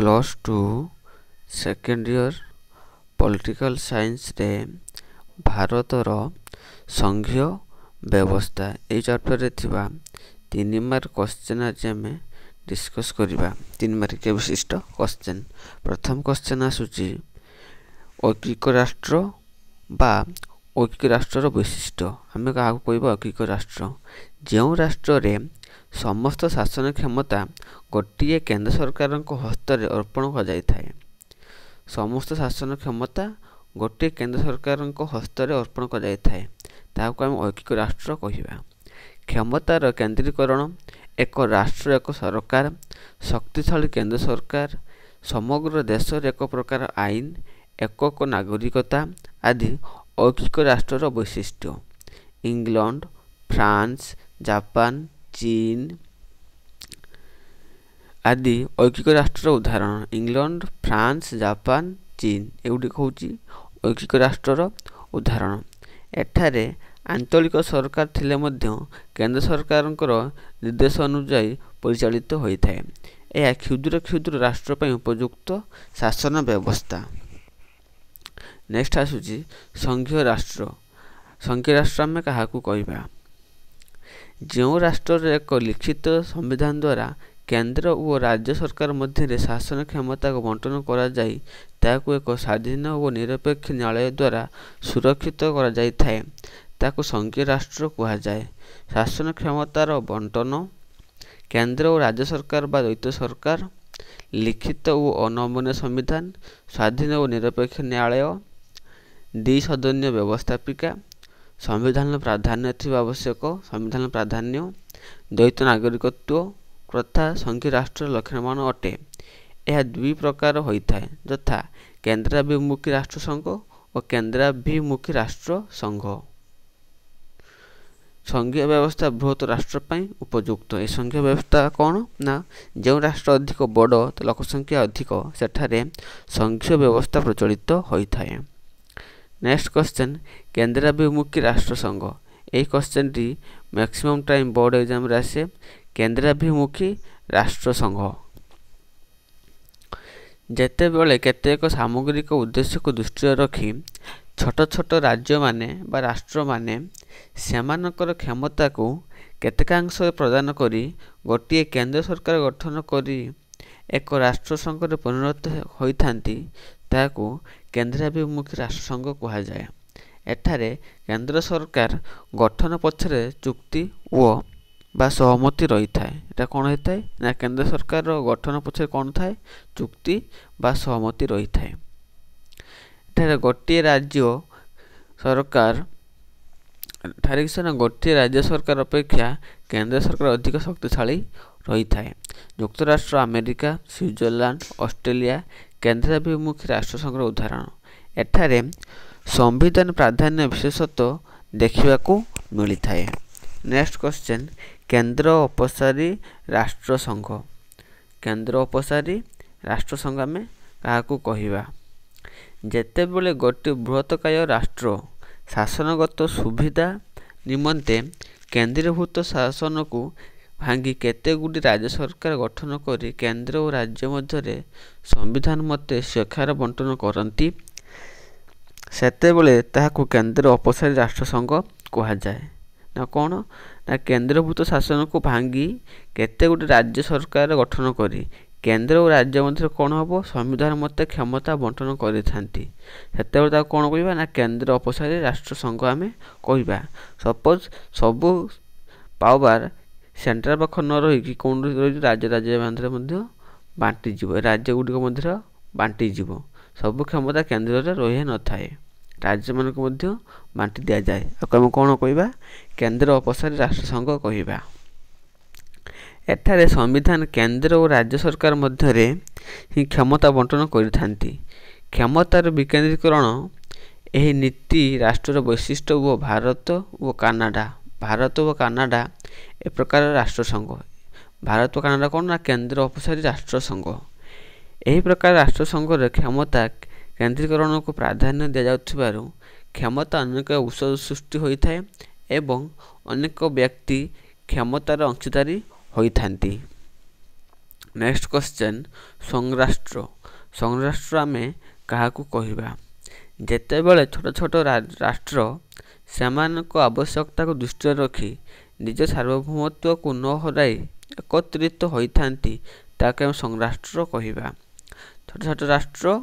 +2 second year political science रे भारतर संघीय व्यवस्था ये चैप्टर रे थिबा 3 मार्क क्वेश्चन आज आम डिस्कस करबा 3 मार्क विशिष्ट क्वेश्चन। प्रथम क्वेश्चन आसुची ऐकिक राष्ट्र बा ऐकिक राष्ट्र वैशिष्ट्य। आम क्या कहबा ऐकिक राष्ट्र जो राष्ट्र रे समस्त शासन क्षमता गोटे केंद्र सरकार हस्त में अर्पण कर जाए। समस्त शासन क्षमता गोटे केंद्र सरकार हस्त में अर्पण कर जाए ताकू आम ऐकिक राष्ट्र कहवा। क्षमतार केंद्रीकरण एक राष्ट्र एक सरकार शक्तिशाली केंद्र सरकार समग्र देश एक प्रकार आईन एकक नागरिकता आदि ऐकिक राष्ट्र वैशिष्ट्य। इंग्लैंड फ्रांस जापान चीन आदि ऐकिक राष्ट्र उदाहरण। इंग्लैंड फ्रांस जापान चीन एगुड़िक हूँ ऐकिक राष्ट्र उदाहरण। एठारे आंचलिक सरकार थिले मध्य केंद्र सरकार निर्देश अनुଯାयी परिचालित होता है। यह क्षुद्र क्षुद्र राष्ट्र पर उपयुक्त शासन व्यवस्था। नेक्स्ट आसूची संघीय राष्ट्र। संघीय राष्ट्र आम क्या कहवा जो राष्ट्र एक लिखित संविधान द्वारा केंद्र और राज्य सरकार मध्य शासन क्षमता को बंटन करा जाई ताकू एक स्वाधीन और निरपेक्ष न्यायालय द्वारा सुरक्षित करा जाई थाए ताकू संघीय राष्ट्र कहा जाए। शासन क्षमतार बंटन केंद्र और राज्य सरकार बा द्वैत सरकार लिखित और अनमन्य संविधान स्वाधीन और निरपेक्ष न्यायालय द्विसदनीय व्यवस्थापिका संविधान प्राधान्य थिबा आवश्यक संविधान प्राधान्य द्वैत नागरिकत्व प्रथा संघीय राष्ट्र लक्षण अटे। यह दुई प्रकार होता है यथा केंद्राभिमुखी राष्ट्र संघ और केंद्राभिमुखी राष्ट्र संघ। संघीय व्यवस्था बृहत राष्ट्र पर उपयुक्त। ये संघीय व्यवस्था कौन ना जो राष्ट्र अधिक बड़ तो लोकसंख्या अधिक सेठारे संघीय व्यवस्था प्रचलित होता है। नेक्स्ट क्वेश्चन केंद्राभिमुखी राष्ट्र संघ। यही question T maximum time board exam रे आसे। केंद्राभिमुखी राष्ट्र संघ जेते बेले केतेक सामग्रिक उद्देश्य को दृष्टि रखी छोट छोट राज्य माने बा राष्ट्र माने सेमानकर क्षमता को केतेकांश प्रदान करी गोटे केंद्र सरकार गठन करी एक राष्ट्र संघ रे परिणत होइथांती ताकू केंद्राभिमुखी राष्ट्र संघ कहा जाए। एठारे केंद्र सरकार गठन पछरे चुक्ति व बा सहमति रही थाए। एटा कौन होता है ना केंद्र सरकार गठन पछरे कौन थाए चुक्ति बा सहमति रही थाए। एठारे गोटे राज्य सरकार गोटे राज्य सरकार अपेक्षा केंद्र सरकार अधिक शक्तिशाली रही थाए। युक्तराष्ट्र अमेरिका स्विट्जरलैंड ऑस्ट्रेलिया केंद्राभिमुखी राष्ट्र संघ उदाहरण। एठारे संविधान प्राधान्य विशेषत्व देखा मिलता है। नेक्स्ट क्वेश्चन केंद्र अपसारी राष्ट्र संघ। केंद्र अपसारी राष्ट्र संघ आम क्या कहवा जेते बेले गोटे बृहत्काय राष्ट्र शासनगत सुविधा निमंते केंद्रीभूत शासन को भांगी केते गुडी राज्य सरकार गठन करी केंद्र और राज्य मध्य संविधान मते शिक्षार बंटन करती सेतेबेले ताहाकू केंद्र अपसारी राष्ट्र संघ कहा जाए। ना कौन ना केंद्रभूत शासन को भांगी केते गुडी राज्य सरकार गठन करी केंद्र और राज्य मध्य कौन हम संविधान मत क्षमता बंटन करते कौन कहवा ना केंद्र अपसारी राष्ट्र संघ आम कहवा। सपोज सबू पावर सेंट्रल पाख न रही कौन रही राज्य राज्य मध्य बांटीज राज्य गुड़िक मध्य बांटीज सबू क्षमता केंद्र में रही न थाए राज्य मानक मध्य बांटी दि जाए आम कौन कहवा केंद्र अपसारी राष्ट्र संघ कहवा। एठारे संविधान केंद्र और राज्य सरकार मध्य ही क्षमता बंटन करथांती। क्षमतार विकेंद्रीकरण यह नीति राष्ट्र वैशिष्ट्य व भारत व कानाडा ए प्रकार राष्ट्र संघ। भारत व कानाडा कौन ना केंद्र अपसारी राष्ट्र संघ। यही प्रकार राष्ट्र संघ क्षमता केंद्रीकरण को प्राधान्य दि जाउथिबारु क्षमता अनेक उत्स सृष्टि होता है एवं अनेक व्यक्ति क्षमतार अंशधारी होइथांती। नेक्स्ट क्वेश्चन संघराष्ट्र संघराष्ट्र आमे काहाकू कहिबा जेतेबेले छोट छोट राष्ट्र सेमानक आवश्यकता को दृष्टि रखी निज सार्वभौमत्व को न हराई एकत्रित होइथांती ताके संघराष्ट्र कहिबा छोट छोट राष्ट्र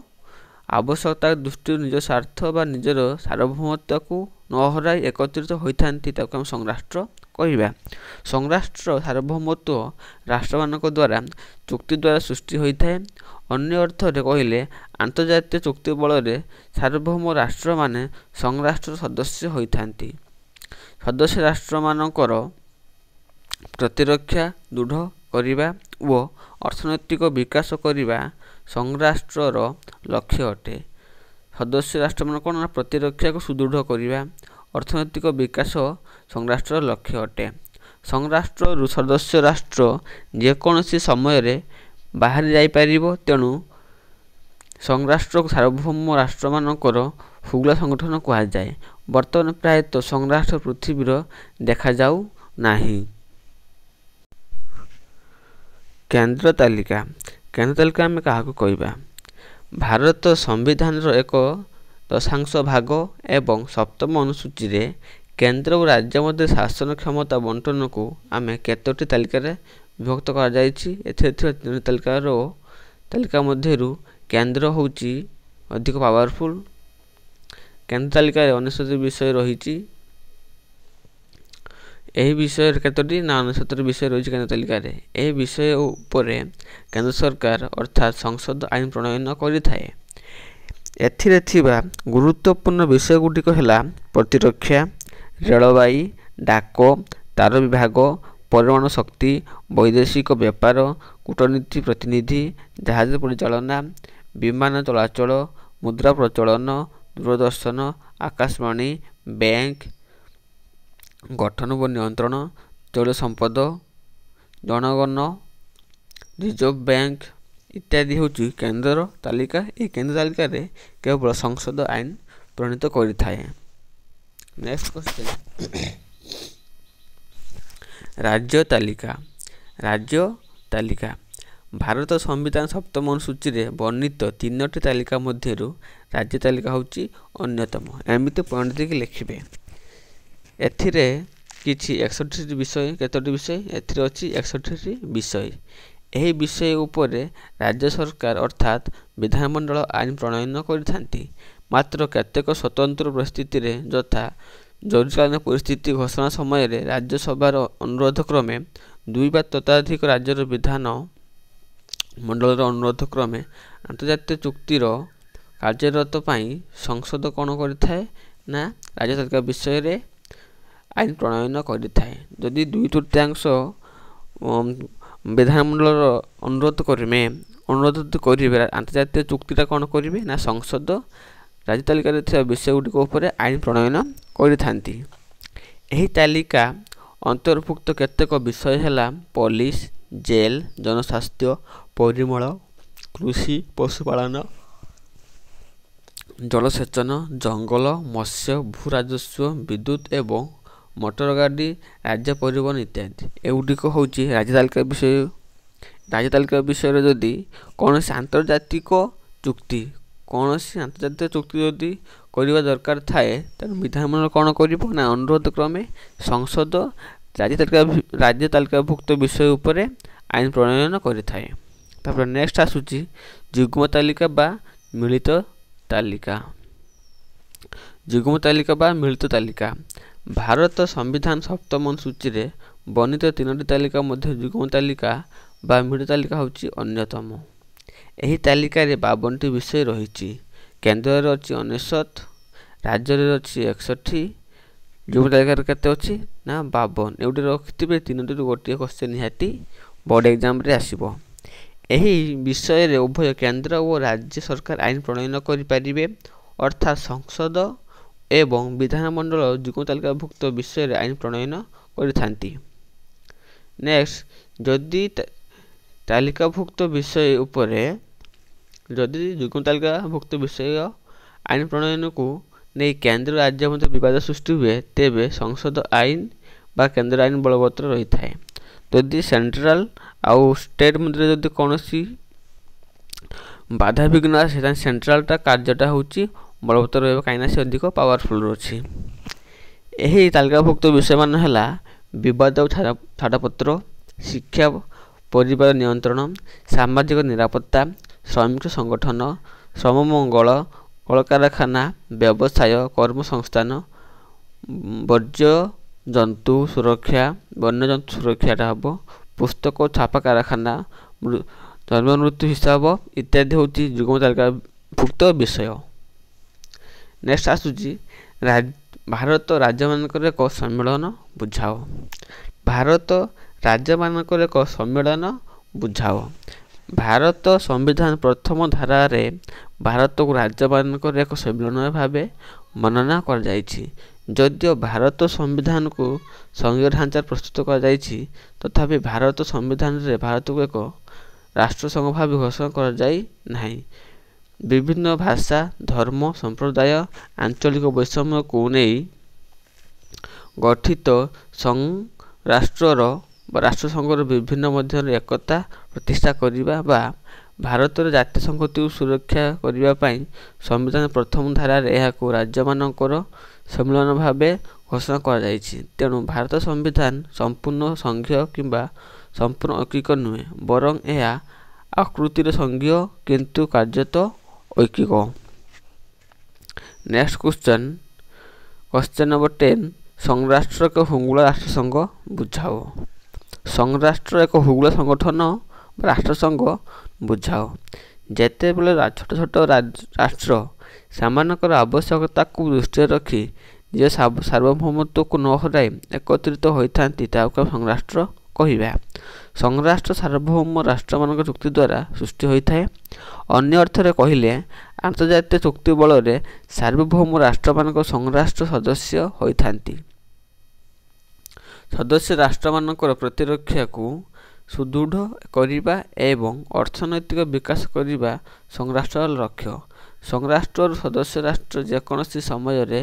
आवश्यकता दृष्टि निज स्वार्थ बा निजर सार्वभौमत्व को न हराई एकत्रित होइथांती ताके हम संघराष्ट्र कहिबा संघराष्ट्र सार्वभौमत्व राष्ट्रमानक द्वारा चुक्ति द्वारा सृष्टि होइथाय अन्य अर्थ रे कहिले अंतर्जातीय चुक्ति बल रे सार्वभौम राष्ट्र माने संघराष्ट्र सदस्य होइथांती सदस्य राष्ट्र मानकर प्रतिरक्षा दृढ़ करिबा ओ अर्थनैतिक विकास करिबा संघराष्ट्रर लक्ष्य अटे सदस्य राष्ट्र मान कोन प्रतिरक्षा को सुदृढ़ करिबा अर्थनैतिक विकास संघराष्ट्र लक्ष्य अटे संघराष्ट्र सदस्य राष्ट्र जे कोनोसी समय रे बाहर जाई परिबो तेणु संघराष्ट्र सार्वभौम राष्ट्र मानकर हुगला संगठन कहा जाए वर्तमान प्रायतः संघराष्ट्र पृथ्वीर देखा जाऊ नाही केंद्र तालिका आमे काहाकू कहिबा भारत संविधान रो एक दशांश भाग एवं सप्तम अनुसूची रे केंद्र और राज्य मध्य शासन क्षमता बंटन को आमे केतोटी तालिका रे विभक्त करा जायछि एथे तालिका मध्यरु केंद्र होउची अधिक पावरफुल केंद्र तालिका रे 69 विषय रहिछि एही विषय केतोटी ना 69 विषय रहिछि केंद्र तालिका रे एही विषय ऊपर केंद्र सरकार अर्थात संसद आईन प्रणयन करिथाय एथिरे थिबा गुरुत्वपूर्ण विषय गुटिक हेला प्रतिरक्षा रेलवाई डाक तार विभाग परमाणु शक्ति वैदेशिक व्यापार कूटनीति प्रतिनिधि जहाज परिचालना विमान चलाचल मुद्रा प्रचलन दूरदर्शन आकाशवाणी बैंक गठन व नियंत्रण जल संपद जनगण रिजर्व बैंक इत्यादि होची केंद्र तालिका ए केंद्र तालिका रे केवल संसद आईन प्रणीत करिथाय नेक्स्ट क्वेश्चन राज्य तालिका भारत संविधान सप्तम अनुसूची रे वर्णित तीनोटी तालिका मध्यरु राज्य तालिका होची अन्यतम एमिति पॉइंट देखि लिखिबे एथिरे किछि 61 विषय केतोटी विषय एथिरे अछि 61 विषय एही विषय ऊपर राज्य सरकार अर्थात विधानमंडल आईन प्रणयन करिथांती मात्र केतेक स्वतंत्र परिस्थिति रे यथा जरुरीकालीन परिस्थिति घोषणा समय रे राज्यसभार अनुरोध क्रमे दुई बा ततोधिक राज्यर विधान मंडलर अनुरोध क्रमे अंतर्जातीय चुक्तिर कार्यरत पाई संसद कोन करिथाय ना राज्य तालिका विषय रे आईन प्रणयन करिथाय जदि 2/3 विधानमंडलर अनुरोध करिवे अंतर्जातीय चुक्तिटा कोन करिवे ना संसद राज्य तालिका रे थिबा विषय गुटिक ऊपर आईन प्रणयन करिथांती एही तालिका अंतर्भुक्त केतेक विषय हेला पुलिस जेल जनस्वास्थ्य परिमल कृषि पशुपालन जलसेचन जंगल मत्स्य भूराजस्व विद्युत एवं मोटर गाड़ी राज्य परिवहन इत्यादि एगुटिक होची राज्य तालिका विषय रे जदि कोनोसी आंतर्जातिक चुक्ति जदि करिवा दरकार थाए त विधानमंडल कोन करिवो ना अनुरोध क्रमे संसद राज्य तालिकाभुक्त विषय ऊपर आईन प्रणयन करिथाए तापर नेक्स्ट आसुची युग्म तालिका बा मिलित तालिका भारत संविधान सप्तम अनुसूची रे वर्णित तीनोटी तालिका मध्य युग्म तालिका बा मिलित तालिका होची अन्यतम एही तालिका रे 52टी विषय रहिछि केंद्र रे अछि 69 राज्य रे अछि 61 युग्म तालिका रे केते अछि ना 52 एउटी रखितिबे तीनोटी गोटिए क्वेश्चन निहाती बोर्ड एग्जाम रे आसीबो एही विषय रे उभय केंद्र और राज्य सरकार आईन प्रणयन करि परिबे अर्थात संसद एवं विधानमंडल युग्म तालिकाभुक्त विषय रे आईन प्रणयन करिथांती नेक्स्ट जदि तालिकाभुक्त विषय उपरे जदि युग्म तालिकाभुक्त विषय आईन प्रणयन को नहीं केंद्र राज्य मध्य विवाद सृष्टि हुए तेबे संसद आईन बा केंद्र आईन बलवत्तर रही थाए ଯଦି ସେଣ୍ଟ୍ରାଲ ଆଉ ଷ୍ଟେଟ୍ ମଧ୍ୟରେ ଯଦି କୌଣସି ବାଧାବିଘ୍ନ ଆସେ ତାହେଲେ ସେଣ୍ଟ୍ରାଲଟା କାର୍ଯ୍ୟଟା ହେଉଛି ବଳବତ୍ତର ରହିବ, କାହିଁକିନା ସେ ଅଧିକ ପାୱାରଫୁଲ୍ ଅଛି। ଏହି ତାଲିକାଭୁକ୍ତ ବିଷୟମାନ ହେଲା ବିବାଦ ଓ ଛାଡ଼ପତ୍ର, ଶିକ୍ଷା ପରିବାର ନିୟନ୍ତ୍ରଣ, ସାମାଜିକ ନିରାପତ୍ତା, ଶ୍ରମିକ ସଂଗଠନ, ଶ୍ରମ ମଙ୍ଗଳ, କଳକାରଖାନା, ବ୍ୟବସାୟ, କର୍ମସଂସ୍ଥାନ, ବନ୍ୟଜନ୍ତୁ ସୁରକ୍ଷା, ବନ୍ୟଜନ୍ତୁ ସୁରକ୍ଷାଟା ହେବ, ପୁସ୍ତକ ଓ ଛାପା କାରଖାନା, ଜନ୍ମ ମୃତ୍ୟୁ ହିସାବ ଇତ୍ୟାଦି ହେଉଛି ଯୁଗ୍ମ ତାଲିକାଭୁକ୍ତ ବିଷୟ। ନେକ୍ସଟ ଆସୁଛି ଭାରତ ରାଜ୍ୟମାନଙ୍କର ଏକ ସମ୍ମିଳନ ବୁଝାଅ। ଭାରତ ରାଜ୍ୟମାନଙ୍କର ଏକ ସମ୍ମିଳନ ବୁଝାଅ। ଭାରତ ସମ୍ବିଧାନ ପ୍ରଥମ ଧାରାରେ ଭାରତକୁ ରାଜ୍ୟମାନଙ୍କର ଏକ ସମ୍ମିଳନ ଭାବେ ବର୍ଣ୍ଣନା କରାଯାଇଛି। ଯଦିଓ ଭାରତ ସମ୍ବିଧାନକୁ ସଂଘୀୟ ଢାଞ୍ଚାରେ ପ୍ରସ୍ତୁତ କରାଯାଇଛି, ତଥାପି ଭାରତ ସମ୍ବିଧାନରେ ଭାରତକୁ ଏକ ରାଷ୍ଟ୍ରସଂଘ ଭାବେ ଘୋଷଣା କରାଯାଇ ନାହିଁ। ବିଭିନ୍ନ ଭାଷା, ଧର୍ମ, ସମ୍ପ୍ରଦାୟ, ଆଞ୍ଚଳିକ ବୈଷମ୍ୟକୁ ନେଇ ଗଠିତ ରାଷ୍ଟ୍ରର ବା ରାଷ୍ଟ୍ରସଂଘର ବିଭିନ୍ନ ମଧ୍ୟରେ ଏକତା ପ୍ରତିଷ୍ଠା କରିବା ବା ଭାରତର ଜାତୀୟ ସଂହତିକୁ ସୁରକ୍ଷା କରିବା ପାଇଁ ସମ୍ବିଧାନ ପ୍ରଥମ ଧାରାରେ ଏହାକୁ ରାଜ୍ୟମାନଙ୍କର ସମ୍ମିଳନ ଭାବେ ଘୋଷଣା କରାଯାଇଛି। ତେଣୁ ଭାରତ ସମ୍ବିଧାନ ସମ୍ପୂର୍ଣ୍ଣ ସଂଘୀୟ କିମ୍ବା ସମ୍ପୂର୍ଣ୍ଣ ଐକିକ ନୁହେଁ, ବରଂ ଏହା ଆକୃତିରେ ସଂଘୀୟ କିନ୍ତୁ କାର୍ଯ୍ୟତଃ ଐକିକ। ନେକ୍ସଟ କ୍ୱେଶ୍ଚନ ନମ୍ବର 10, ସଂରାଷ୍ଟ୍ର ଏକ ହୁଗୁଳ ରାଷ୍ଟ୍ରସଂଘ ବୁଝାଅ। ସଂରାଷ୍ଟ୍ର ଏକ ହୁଗୁଳ ସଂଗଠନ ବା ରାଷ୍ଟ୍ରସଂଘ ବୁଝାଅ। ଯେତେବେଳେ ଛୋଟ ଛୋଟ ରାଷ୍ଟ୍ର ସେମାନଙ୍କର ଆବଶ୍ୟକତାକୁ ଦୃଷ୍ଟିରେ ରଖି ଯେ ସାର୍ବଭୌମତ୍ୱକୁ ନ ହରାଇ ଏକତ୍ରିତ ହୋଇଥାନ୍ତି ତାହାକୁ ସଂରାଷ୍ଟ୍ର କହିବା। ସଂରାଷ୍ଟ୍ର ସାର୍ବଭୌମ ରାଷ୍ଟ୍ରମାନଙ୍କ ଚୁକ୍ତି ଦ୍ୱାରା ସୃଷ୍ଟି ହୋଇଥାଏ। ଅନ୍ୟ ଅର୍ଥରେ କହିଲେ ଆନ୍ତର୍ଜାତୀୟ ଚୁକ୍ତି ବଳରେ ସାର୍ବଭୌମ ରାଷ୍ଟ୍ରମାନଙ୍କ ସଂରାଷ୍ଟ୍ର ସଦସ୍ୟ ହୋଇଥାନ୍ତି। ସଦସ୍ୟ ରାଷ୍ଟ୍ରମାନଙ୍କର ପ୍ରତିରକ୍ଷାକୁ ସୁଦୃଢ଼ କରିବା ଏବଂ ଅର୍ଥନୈତିକ ବିକାଶ କରିବା ସଂରାଷ୍ଟ୍ରର ଲକ୍ଷ୍ୟ। ସଂରାଷ୍ଟ୍ରରୁ ସଦସ୍ୟ ରାଷ୍ଟ୍ର ଯେକୌଣସି ସମୟରେ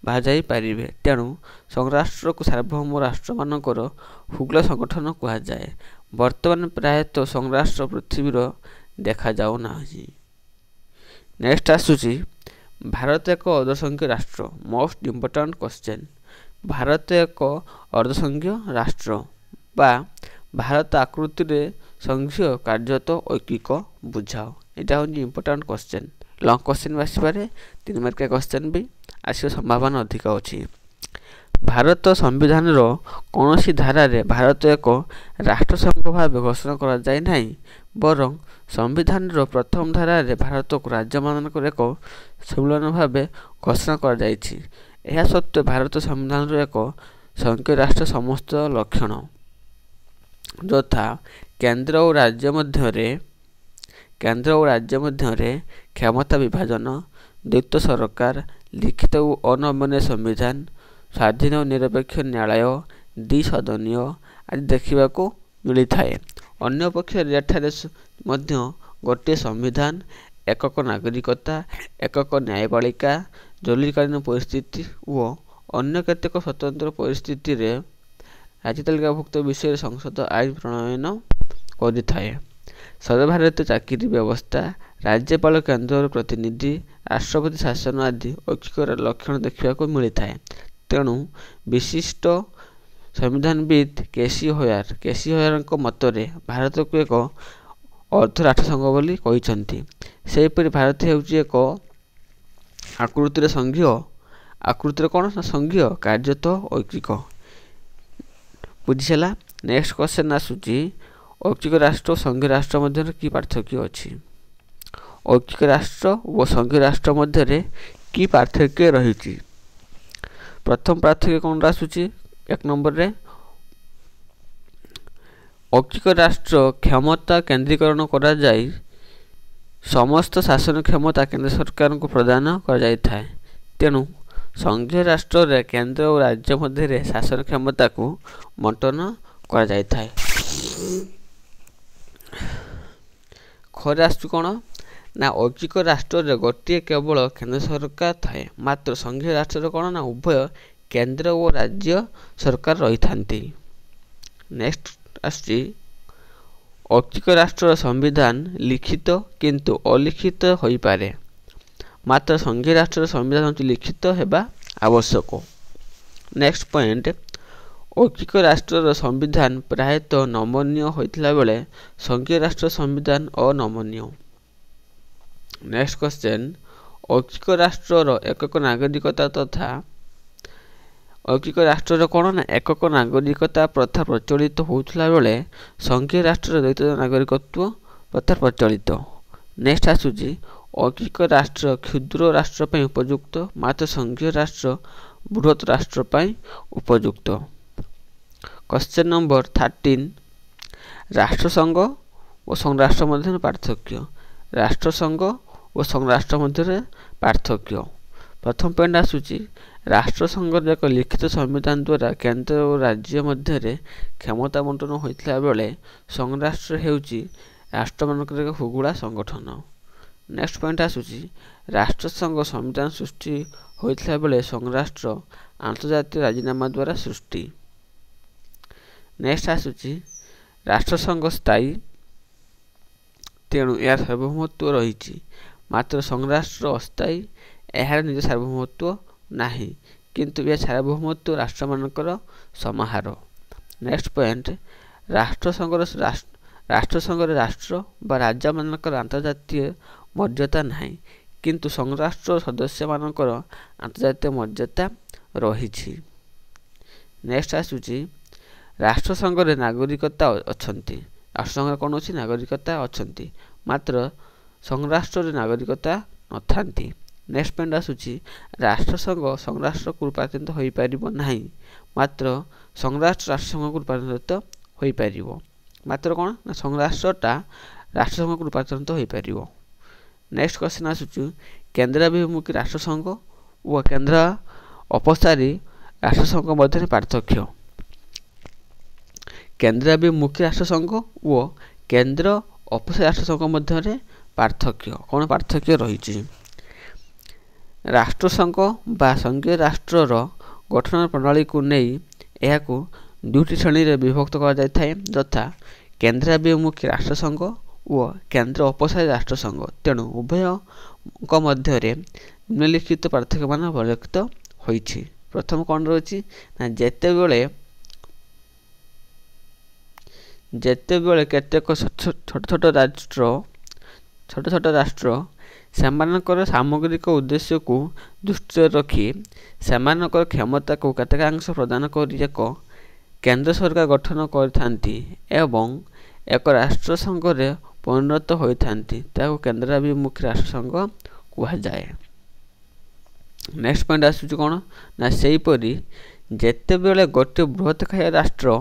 ବାହାଯାଇ ପାରିବେ। ତେଣୁ ସଂରାଷ୍ଟ୍ରକୁ ସାର୍ବଭୌମ ରାଷ୍ଟ୍ରମାନଙ୍କର ହୁଗୁଳ ସଂଗଠନ କୁହାଯାଏ। ବର୍ତ୍ତମାନ ପ୍ରାୟତଃ ସଂରାଷ୍ଟ୍ର ପୃଥିବୀର ଦେଖାଯାଉନାହିଁ। ନେକ୍ସଟ ଆସୁଛି ଭାରତ ଏକ ଅର୍ଦ୍ଧସଂଘୀୟ ରାଷ୍ଟ୍ର। Most important question. ଭାରତ ଏକ ଅର୍ଦ୍ଧସଂଘୀୟ ରାଷ୍ଟ୍ର ବା ଭାରତ ଆକୃତିରେ ସଂଘୀୟ କାର୍ଯ୍ୟତଃ ଐକିକ ବୁଝାଅ। ଏଇଟା ହେଉଛି ଇମ୍ପୋର୍ଟାଣ୍ଟ କ୍ୱେଶ୍ଚନ। ଲଙ୍ଗ କ୍ୱେଶ୍ଚନ ବି ଆସିପାରେ, 3 ମାର୍କିଆ କ୍ୱେଶ୍ଚନ ବି ଆସିବା ସମ୍ଭାବନା ଅଧିକ ଅଛି। ଭାରତ ସମ୍ବିଧାନର କୌଣସି ଧାରାରେ ଭାରତ ଏକ ରାଷ୍ଟ୍ରସଂଘ ଭାବେ ଘୋଷଣା କରାଯାଇ ନାହିଁ, ବରଂ ସମ୍ବିଧାନର ପ୍ରଥମ ଧାରାରେ ଭାରତକୁ ରାଜ୍ୟମାନଙ୍କର ଏକ ସମ୍ମିଳନ ଭାବେ ଘୋଷଣା କରାଯାଇଛି। ଏହା ସତ୍ତ୍ୱେ ଭାରତ ସମ୍ବିଧାନର ଏକ ସଂଘୀୟ ରାଷ୍ଟ୍ର ସମସ୍ତ ଲକ୍ଷଣ ଯଥା କେନ୍ଦ୍ର ଓ ରାଜ୍ୟ ମଧ୍ୟରେ କ୍ଷମତା ବିଭାଜନ, ଦ୍ୱୈତ ସରକାର, ଲିଖିତ ଓ ଅନମନୀୟ ସମ୍ବିଧାନ, ସ୍ୱାଧୀନ ଓ ନିରପେକ୍ଷ ନ୍ୟାୟାଳୟ, ଦ୍ୱିସଦନୀୟ ଆଦି ଦେଖିବାକୁ ମିଳିଥାଏ। ଅନ୍ୟପକ୍ଷରେ ଏଠାରେ ମଧ୍ୟ ଗୋଟିଏ ସମ୍ବିଧାନ, ଏକକ ନାଗରିକତା, ଏକକ ନ୍ୟାୟପାଳିକା, ଜରୁରୀକାଳୀନ ପରିସ୍ଥିତି ଓ ଅନ୍ୟ କେତେକ ସ୍ୱତନ୍ତ୍ର ପରିସ୍ଥିତିରେ ରାଜ୍ୟ ତାଲିକାଭୁକ୍ତ ବିଷୟରେ ସଂସଦ ଆଇନ ପ୍ରଣୟନ କରିଥାଏ। ସର୍ବଭାରତୀୟ ଚାକିରି ବ୍ୟବସ୍ଥା, ରାଜ୍ୟପାଳ କେନ୍ଦ୍ରର ପ୍ରତିନିଧି, ରାଷ୍ଟ୍ରପତି ଶାସନ ଆଦି ଐକିକ ଲକ୍ଷଣ ଦେଖିବାକୁ ମିଳିଥାଏ। ତେଣୁ ବିଶିଷ୍ଟ ସମ୍ବିଧାନବିତ୍ କେସି ହୋୟାରଙ୍କ ମତରେ ଭାରତକୁ ଏକ ଅର୍ଦ୍ଧ ରାଷ୍ଟ୍ରସଂଘ ବୋଲି କହିଛନ୍ତି। ସେହିପରି ଭାରତ ହେଉଛି ଏକ ଆକୃତିରେ କ'ଣ ନା ସଂଘୀୟ କାର୍ଯ୍ୟତଃ ଐକିକ। ବୁଝିହେଲା। ନେକ୍ସଟ କ୍ୱେଶ୍ଚନ ଆସୁଛି ଐକିକ ରାଷ୍ଟ୍ର ଓ ସଂଘୀୟ ରାଷ୍ଟ୍ର ମଧ୍ୟରେ କି ପାର୍ଥକ୍ୟ ଅଛି। ଐକିକ ରାଷ୍ଟ୍ର ଓ ସଂଘୀୟ ରାଷ୍ଟ୍ର ମଧ୍ୟରେ କି ପାର୍ଥକ୍ୟ ରହିଛି। ପ୍ରଥମ ପାର୍ଥକ୍ୟ କ'ଣଟା ଆସୁଛି 1 ନମ୍ବରରେ ଐକିକ ରାଷ୍ଟ୍ର କ୍ଷମତା କେନ୍ଦ୍ରୀକରଣ କରାଯାଇ ସମସ୍ତ ଶାସନ କ୍ଷମତା କେନ୍ଦ୍ର ସରକାରଙ୍କୁ ପ୍ରଦାନ କରାଯାଇଥାଏ। ତେଣୁ ସଂଘୀୟ ରାଷ୍ଟ୍ରରେ କେନ୍ଦ୍ର ଓ ରାଜ୍ୟ ମଧ୍ୟରେ ଶାସନ କ୍ଷମତାକୁ ବଣ୍ଟନ କରାଯାଇଥାଏ। ଖରେ ଆସୁଛି କ'ଣ ନା ଐକିକ ରାଷ୍ଟ୍ରରେ ଗୋଟିଏ କେବଳ କେନ୍ଦ୍ର ସରକାର ଥାଏ, ମାତ୍ର ସଂଘୀୟ ରାଷ୍ଟ୍ରରେ କ'ଣ ନା ଉଭୟ କେନ୍ଦ୍ର ଓ ରାଜ୍ୟ ସରକାର ରହିଥାନ୍ତି। ନେକ୍ସଟ आसुची ऐच्छिक राष्ट्र संविधान लिखित किंतु अलिखित होई पारे मात्र संघीय राष्ट्र संविधान होची लिखित हेबा आवश्यक। नेक्स्ट पॉइंट ऐच्छिक राष्ट्र संविधान प्रायतः नमनीय होइथिला बेले संघीय राष्ट्र संविधान अनमनीय। नेक्स्ट क्वेश्चन ऐच्छिक राष्ट्र एकक नागरिकता तथा ऐच्छिक राष्ट्र कौन ना एकक नागरिकता प्रथा प्रचलित होउथिला बेले संघीय राष्ट्र द्वैत नागरिकत्व प्रथा प्रचलित। नेक्स्ट आसुची ऐच्छिक राष्ट्र क्षुद्र राष्ट्र पई उपयुक्त मात्र संघीय राष्ट्र बृहत राष्ट्र पई उपयुक्त। क्वेश्चन नंबर 13 राष्ट्रसंघ और संघराष्ट्र मध्य पार्थक्य। राष्ट्रसंघ और संघराष्ट्र मध्य पार्थक्य प्रथम पॉइंट आसुची राष्ट्रसंघर एक लिखित संविधान द्वारा केंद्र और राज्य मध्य क्षमता बंटन होइथिला बेले संघराष्ट्र हेउची राष्ट्र मानकर एक हुगुड़ा संगठन। नेक्स्ट पॉइंट आसुची राष्ट्रसंघ संविधान सृष्टि होइथिला बेले संघराष्ट्र अंतर्जातीय राजीनामा द्वारा सृष्टि। नेक्स्ट आसुची राष्ट्रसंघ स्थायी तेणु यार सार्वभौमत्व रही मात्र संघराष्ट्र अस्थायी यार निज सार्वभौमत्व नाही किंतु यह सार्वभौमत्व राष्ट्र मानकर समाहार। नेक्स्ट पॉइंट राष्ट्रसंघर राष्ट्र बा राज्य मानकर अंतर्जातीय मर्यादा नाही किंतु संघराष्ट्र सदस्य मानकर अंतर्जातीय मर्यादा रही। नेक्स्ट आसुची राष्ट्रसंघ नागरिकता अच्छी राष्ट्रसंघ कौन अच्छी नागरिकता अच्छी मात्र संघराष्ट्र नागरिकता नथांती। नेक्स्ट पॉइंट आसुची राष्ट्रसंघ संघराष्ट्र को रूपांतरित हो पारिबो नाही मात्र संघराष्ट्र राष्ट्रसंघ को रूपांतरित हो पारिबो मात्र कौन ना संघराष्ट्रटा राष्ट्रसंघ को रूपांतरित हो पारिबो। नेक्स्ट क्वेश्चन आसुची केंद्राभिमुखी राष्ट्रसंघ और केंद्र अपसारी राष्ट्रसंघ मध्य पार्थक्य। केंद्राभिमुखी राष्ट्रसंघ और केंद्र अपसारी राष्ट्रसंघ मध्य पार्थक्य कौन पार्थक्य रही। राष्ट्रसंघ बा संघीय राष्ट्रर गठन प्रणाली को नहीं यह दुईटी श्रेणी रे विभक्त करा जाय थाए यथा केंद्राभिमुखी राष्ट्रसंघ और केंद्र अपसारी राष्ट्रसंघ। तेणु उभय मध्य निम्नलिखित पार्थक्य मान परिलक्षित होइछि। प्रथम कौन रही ना जेतेबेले केतेक छोट छोट राष्ट्र सेमानकर सामग्रिक उद्देश्य को दृष्टि रखी सेमानकर क्षमता को केतेकांश प्रदान कर एक केंद्र सरकार गठन करथांती एवं एक राष्ट्र संघ रे परिणत होइथांती ताको केंद्राभिमुखी राष्ट्रसंघ कहा जाए। नेक्स्ट पॉइंट आसुची कौन ना सेहीपरि जेतेबेले गोटे बृहत्काय राष्ट्र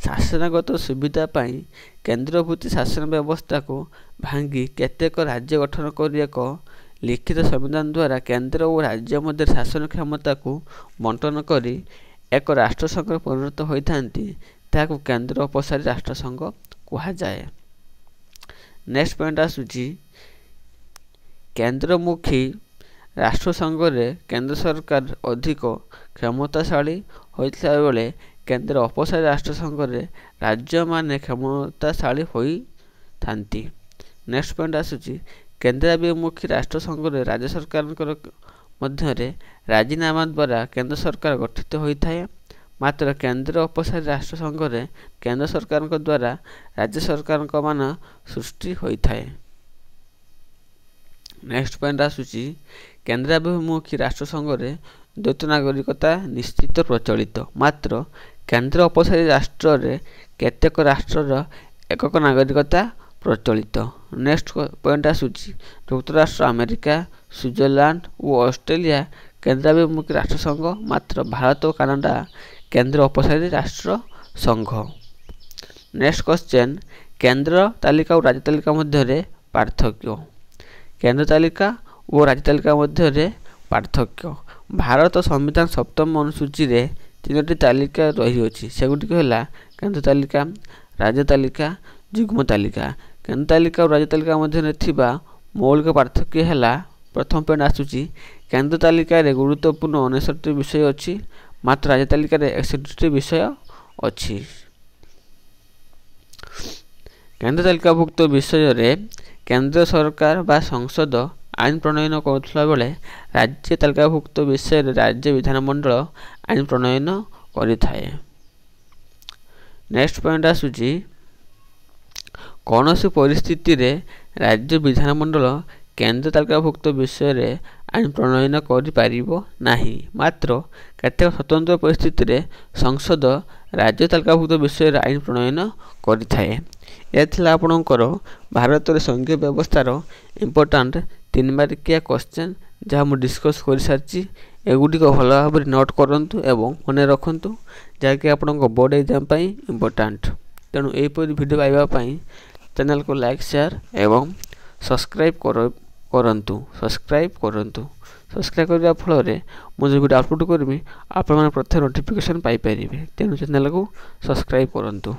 शासनगत सुविधा पाई केंद्रभूति शासन व्यवस्था को भांगी केतेक राज्य गठन कर एक लिखित संविधान द्वारा केंद्र और राज्य मध्य शासन क्षमता को बंटन करी एक राष्ट्रसंघ परिणत होइथांती ताको केंद्र अपसारी राष्ट्रसंघ कहा जाए। नेक्स्ट पॉइंट आसुची केंद्रमुखी राष्ट्रसंघ रे केंद्र सरकार अधिक क्षमताशाली होइथिला बेले केंद्र अपसारी राष्ट्रसंघ रे राज्य माने क्षमताशाली होई थांती। नेक्स्ट पॉइंट आसुची केंद्राभिमुखी राष्ट्रसंघ रे राज्य सरकार मध्य राजीनामा द्वारा केंद्र सरकार गठित होइथाए मात्र केंद्र अपसारी राष्ट्रसंघ रे केंद्र सरकार द्वारा राज्य सरकार मान सृष्टि होइथाए। नेक्स्ट पॉइंट आसुची केंद्राभिमुखी राष्ट्रसंघ रे द्वैत नागरिकता निश्चित प्रचलित मात्र केंद्र अपसारी राष्ट्र रे केतेक राष्ट्रर एकक नागरिकता प्रचलित। नेक्स्ट पॉइंट आसुची युक्तराष्ट्र अमेरिका स्विट्जरलैंड और ऑस्ट्रेलिया केंद्राभिमुखी राष्ट्रसंघ मात्र भारत और कनाडा केंद्र अपसारी राष्ट्र संघ। नेक्स्ट क्वेश्चन केंद्र तालिका और राज्य तालिका मध्य पार्थक्य। केंद्र तालिका और राज्य तालिका मध्य पार्थक्य भारत संविधान सप्तम अनुसूची रे तीनोटी तालिका रही अछि सेगुटिक होला केंद्र तालिका राज्य तालिका युग्म तालिका। केंद्र तालिका और राज्य तालिका मध्य थिबा मौलिक पार्थक्य है प्रथम पॉइंट आसुची केंद्र तालिका रे गुरुत्वपूर्ण 69 विषय अच्छी मात्र राज्य तालिका रे 61 विषय अच्छी। କେନ୍ଦ୍ର ତାଲିକାଭୁକ୍ତ ବିଷୟରେ କେନ୍ଦ୍ର ସରକାର ବା ସଂସଦ ଆଇନ ପ୍ରଣୟନ କରୁଥିବା ବେଳେ ରାଜ୍ୟ ତାଲିକାଭୁକ୍ତ ବିଷୟରେ ରାଜ୍ୟ ବିଧାନମଣ୍ଡଳ ଆଇନ ପ୍ରଣୟନ କରିଥାଏ। ନେକ୍ସଟ ପଏଣ୍ଟ ଆସୁଛି କୌଣସି ପରିସ୍ଥିତିରେ ରାଜ୍ୟ ବିଧାନମଣ୍ଡଳ କେନ୍ଦ୍ର ତାଲିକାଭୁକ୍ତ ବିଷୟରେ ଆଇନ ପ୍ରଣୟନ କରିପାରିବ ନାହିଁ। ମାତ୍ର କେତେକ ସ୍ୱତନ୍ତ୍ର ପରିସ୍ଥିତିରେ ସଂସଦ ରାଜ୍ୟ ତାଲିକାଭୁକ୍ତ ବିଷୟରେ ଆଇନ ପ୍ରଣୟନ କରିଥାଏ। ଏହା ଥିଲା ଆପଣଙ୍କର ଭାରତର ସଂଘୀୟ ବ୍ୟବସ୍ଥାର ଇମ୍ପୋର୍ଟାଣ୍ଟ 3 ମାର୍କିଆ କ୍ୱେଶ୍ଚନ୍ ଯାହା ମୁଁ ଡିସ୍କସ୍ କରିସାରିଛି। ଏଗୁଡ଼ିକ ଭଲ ଭାବରେ ନୋଟ୍ କରନ୍ତୁ ଏବଂ ମନେ ରଖନ୍ତୁ ଯାହାକି ଆପଣଙ୍କ ବୋର୍ଡ଼ ଏକ୍ଜାମ୍ ପାଇଁ ଇମ୍ପୋର୍ଟାଣ୍ଟ। ତେଣୁ ଏହିପରି ଭିଡ଼ିଓ ପାଇବା ପାଇଁ ଚ୍ୟାନେଲକୁ ଲାଇକ୍ ସେୟାର ଏବଂ ସବସ୍କ୍ରାଇବ୍ କରନ୍ତୁ। ସବସ୍କ୍ରାଇବ୍ କରିବା ଫଳରେ ମୁଁ ଯେଉଁ ଭିଡ଼ିଓ ଅପଲୋଡ଼ କରିବି ଆପଣମାନେ ପ୍ରଥମେ ନୋଟିଫିକେସନ୍ ପାଇପାରିବେ। ତେଣୁ ଚ୍ୟାନେଲକୁ ସବସ୍କ୍ରାଇବ୍ କରନ୍ତୁ।